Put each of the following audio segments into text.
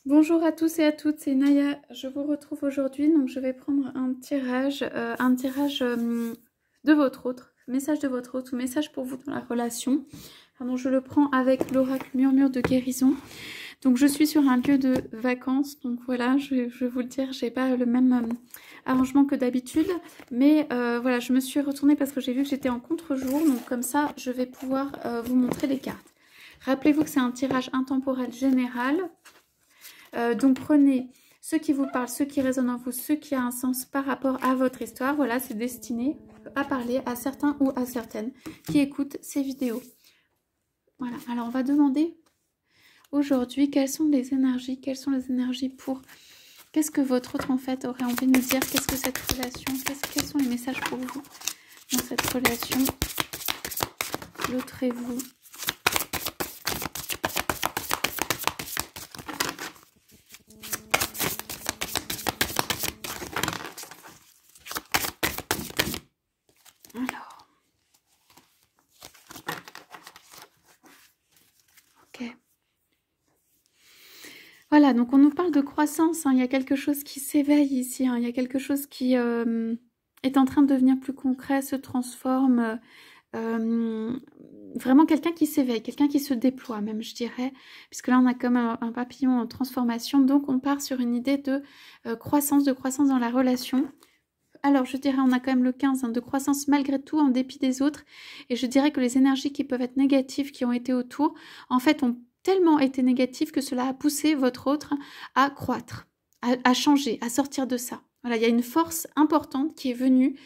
Bonjour à tous et à toutes, c'est Naya. Je vous retrouve aujourd'hui, donc je vais prendre un tirage de votre autre, message de votre autre ou message pour vous dans la relation. Pardon, je le prends avec l'oracle Murmure de guérison. Donc je suis sur un lieu de vacances, donc voilà, je vais vous le dire, j'ai pas le même arrangement que d'habitude, mais voilà, je me suis retournée parce que j'ai vu que j'étais en contre-jour, donc comme ça, je vais pouvoir vous montrer les cartes. Rappelez-vous que c'est un tirage intemporel général. Donc prenez ce qui vous parle, ce qui résonne en vous, ce qui a un sens par rapport à votre histoire. Voilà, c'est destiné à parler à certains ou à certaines qui écoutent ces vidéos. Voilà, alors on va demander aujourd'hui quelles sont les énergies pour... Qu'est-ce que votre autre en fait aurait envie de nous dire? Qu'est-ce que cette relation, quels sont les messages pour vous dans cette relation? L'autre et vous. Alors, ok. Voilà, donc on nous parle de croissance, hein. Il y a quelque chose qui s'éveille ici, hein. Il y a quelque chose qui est en train de devenir plus concret, se transforme. Vraiment quelqu'un qui s'éveille, quelqu'un qui se déploie même, je dirais, puisque là on a comme un papillon en transformation, donc on part sur une idée de croissance dans la relation. Alors, je dirais, on a quand même le 15 hein, de croissance malgré tout, en dépit des autres. Et je dirais que les énergies qui peuvent être négatives, qui ont été autour, en fait, ont tellement été négatives que cela a poussé votre autre à croître, à changer, à sortir de ça. Voilà, il y a une force importante qui est venue.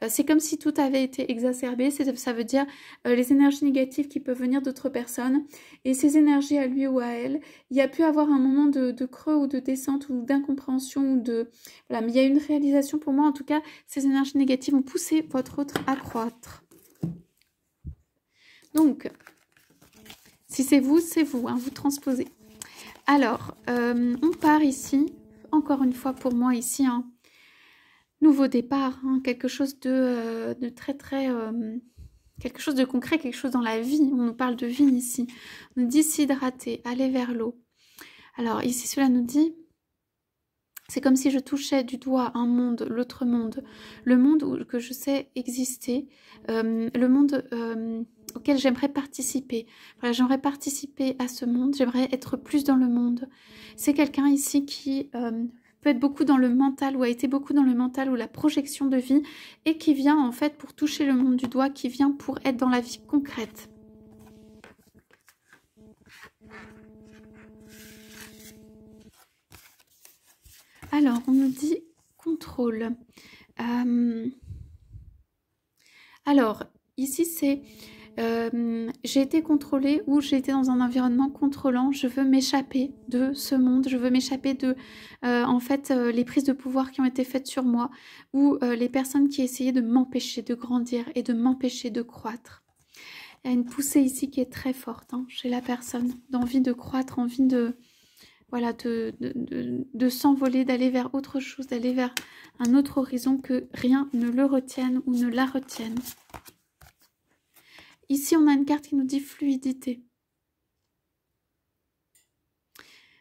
C'est comme si tout avait été exacerbé. Ça veut dire les énergies négatives qui peuvent venir d'autres personnes. Et ces énergies à lui ou à elle, il y a pu avoir un moment de creux ou de descente ou d'incompréhension ou de... Voilà, mais il y a une réalisation pour moi. En tout cas, ces énergies négatives ont poussé votre autre à croître. Donc, si c'est vous, hein, vous transposez. Alors, on part ici, encore une fois pour moi ici, hein, nouveau départ, hein, quelque chose de très quelque chose de concret, quelque chose dans la vie. On nous parle de vie ici. On nous dit s'hydrater, aller vers l'eau. Alors ici cela nous dit, c'est comme si je touchais du doigt un monde, l'autre monde, le monde que je sais exister, le monde auquel j'aimerais participer. Voilà, j'aimerais participer à ce monde, j'aimerais être plus dans le monde. C'est quelqu'un ici qui peut être beaucoup dans le mental ou a été beaucoup dans le mental ou la projection de vie et qui vient en fait pour toucher le monde du doigt, qui vient pour être dans la vie concrète. Alors, on nous dit contrôle. Alors, ici c'est j'ai été contrôlée ou j'ai été dans un environnement contrôlant, je veux m'échapper de ce monde, je veux m'échapper de en fait les prises de pouvoir qui ont été faites sur moi ou les personnes qui essayaient de m'empêcher de grandir et de m'empêcher de croître. Il y a une poussée ici qui est très forte hein, chez la personne, d'envie de croître, envie de voilà, de s'envoler, d'aller vers autre chose, d'aller vers un autre horizon, que rien ne le retienne ou ne la retienne. Ici, on a une carte qui nous dit fluidité.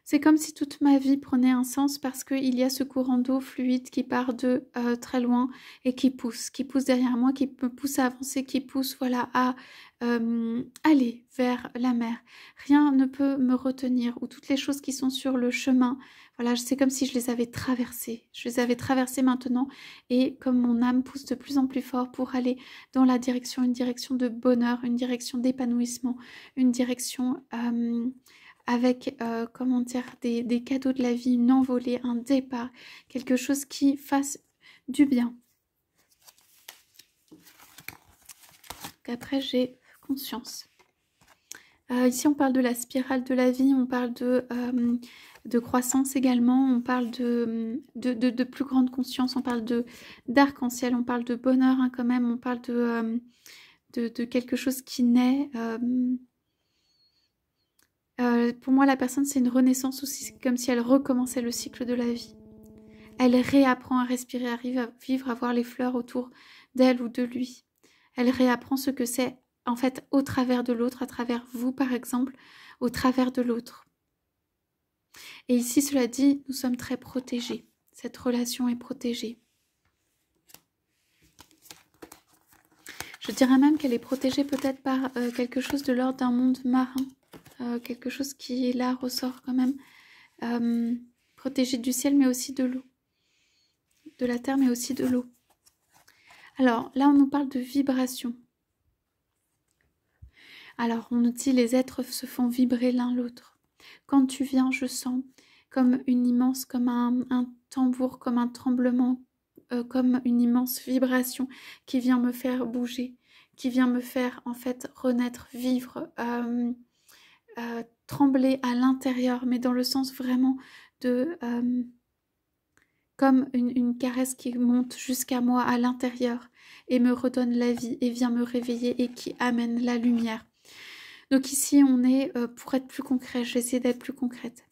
C'est comme si toute ma vie prenait un sens parce qu'il y a ce courant d'eau fluide qui part de très loin et qui pousse derrière moi, qui me pousse à avancer, qui pousse voilà, à aller vers la mer. Rien ne peut me retenir, ou toutes les choses qui sont sur le chemin, voilà, c'est comme si je les avais traversées. Je les avais traversées maintenant et comme mon âme pousse de plus en plus fort pour aller dans la direction, une direction de bonheur, une direction d'épanouissement, une direction... avec, comment dire, des cadeaux de la vie, une envolée, un départ, quelque chose qui fasse du bien. Après, j'ai conscience. Ici, on parle de la spirale de la vie, on parle de croissance également, on parle de plus grande conscience, on parle d'arc-en-ciel, on parle de bonheur hein, quand même, on parle de quelque chose qui naît... pour moi, la personne, c'est une renaissance aussi, c'est comme si elle recommençait le cycle de la vie. Elle réapprend à respirer, arrive à vivre, à voir les fleurs autour d'elle ou de lui. Elle réapprend ce que c'est, en fait, au travers de l'autre, à travers vous, par exemple, au travers de l'autre. Et ici, cela dit, nous sommes très protégés. Cette relation est protégée. Je dirais même qu'elle est protégée peut-être par quelque chose de l'ordre d'un monde marin. Quelque chose qui, là, ressort quand même protégé du ciel, mais aussi de l'eau. De la terre, mais aussi de l'eau. Alors, là, on nous parle de vibration. Alors, on nous dit les êtres se font vibrer l'un l'autre. Quand tu viens, je sens comme une immense, comme un tambour, comme un tremblement, comme une immense vibration qui vient me faire bouger, qui vient me faire en fait renaître, vivre, trembler à l'intérieur, mais dans le sens vraiment de comme une caresse qui monte jusqu'à moi à l'intérieur et me redonne la vie et vient me réveiller et qui amène la lumière. Donc ici on est, pour être plus concret, je vais essayer d'être plus concrète.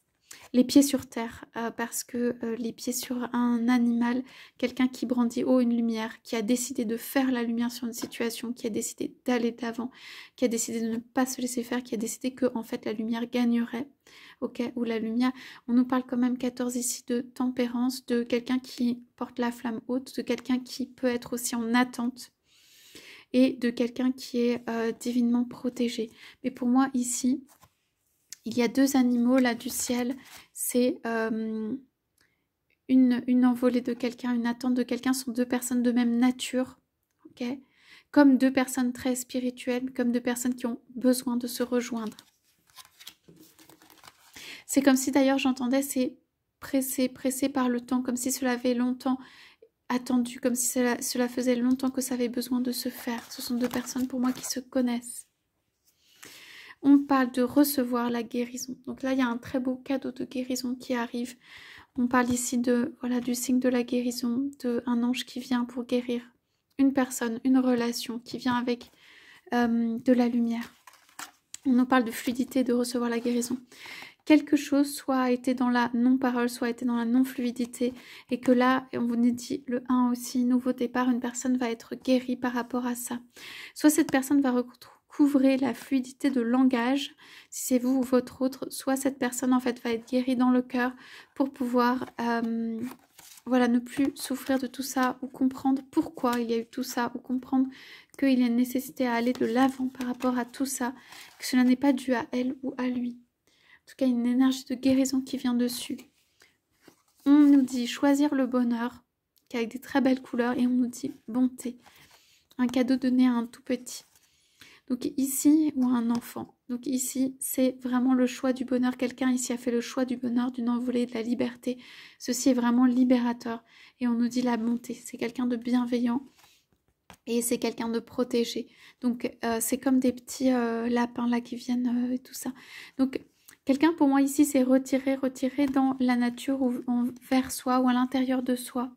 Les pieds sur terre, parce que les pieds sur un animal, quelqu'un qui brandit haut une lumière, qui a décidé de faire la lumière sur une situation, qui a décidé d'aller de l'avant, qui a décidé de ne pas se laisser faire, qui a décidé que en fait la lumière gagnerait, ok, ou la lumière, on nous parle quand même 14 ici de tempérance, de quelqu'un qui porte la flamme haute, de quelqu'un qui peut être aussi en attente, et de quelqu'un qui est divinement protégé. Mais pour moi ici, il y a deux animaux là du ciel, c'est une envolée de quelqu'un, une attente de quelqu'un, sont deux personnes de même nature, ok, comme deux personnes très spirituelles, comme deux personnes qui ont besoin de se rejoindre. C'est comme si d'ailleurs j'entendais c'est pressé par le temps, comme si cela avait longtemps attendu, comme si cela faisait longtemps que ça avait besoin de se faire. Ce sont deux personnes pour moi qui se connaissent. On parle de recevoir la guérison. Donc là, il y a un très beau cadeau de guérison qui arrive. On parle ici de, voilà, du signe de la guérison, d'un ange qui vient pour guérir une personne, une relation, qui vient avec de la lumière. On nous parle de fluidité, de recevoir la guérison. Quelque chose soit a été dans la non-parole, soit a été dans la non-fluidité, et que là, on vous dit le 1 aussi, nouveau départ, une personne va être guérie par rapport à ça. Soit cette personne va recouvrer la fluidité de langage, si c'est vous ou votre autre, soit cette personne en fait va être guérie dans le cœur pour pouvoir voilà, ne plus souffrir de tout ça, ou comprendre pourquoi il y a eu tout ça, ou comprendre qu'il y a une nécessité à aller de l'avant par rapport à tout ça, que cela n'est pas dû à elle ou à lui. En tout cas, une énergie de guérison qui vient dessus. On nous dit choisir le bonheur, avec des très belles couleurs, et on nous dit bonté. Un cadeau donné à un tout petit. Donc ici, ou à un enfant. Donc ici, c'est vraiment le choix du bonheur. Quelqu'un ici a fait le choix du bonheur, d'une envolée, de la liberté. Ceci est vraiment libérateur. Et on nous dit la bonté. C'est quelqu'un de bienveillant. Et c'est quelqu'un de protégé. Donc c'est comme des petits lapins là qui viennent et tout ça. Donc quelqu'un pour moi ici, c'est retirer dans la nature ou vers soi ou à l'intérieur de soi.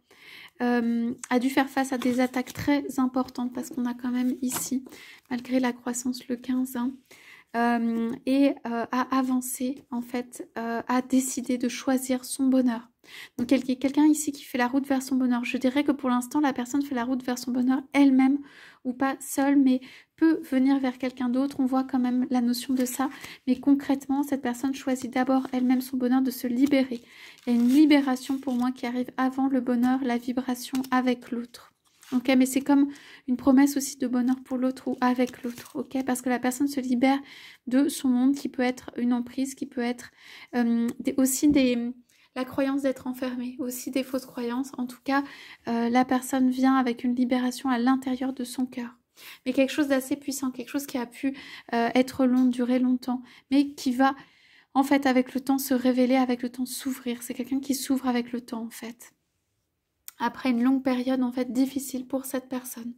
A dû faire face à des attaques très importantes parce qu'on a quand même ici, malgré la croissance le 15, hein, a avancé en fait, a décidé de choisir son bonheur. Donc quelqu'un ici qui fait la route vers son bonheur. Je dirais que pour l'instant la personne fait la route vers son bonheur elle-même ou pas seule, mais peut venir vers quelqu'un d'autre. On voit quand même la notion de ça, mais concrètement cette personne choisit d'abord elle-même son bonheur, de se libérer. Il y a une libération pour moi qui arrive avant le bonheur, la vibration avec l'autre. Ok, mais c'est comme une promesse aussi de bonheur pour l'autre ou avec l'autre, ok, parce que la personne se libère de son monde qui peut être une emprise, qui peut être aussi la croyance d'être enfermée, aussi des fausses croyances. En tout cas, la personne vient avec une libération à l'intérieur de son cœur. Mais quelque chose d'assez puissant, quelque chose qui a pu être long, durer longtemps, mais qui va en fait avec le temps se révéler, avec le temps s'ouvrir. C'est quelqu'un qui s'ouvre avec le temps en fait. Après une longue période en fait difficile pour cette personne.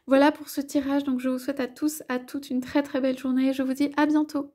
Voilà pour ce tirage, donc je vous souhaite à tous, à toutes une très très belle journée. Je vous dis à bientôt.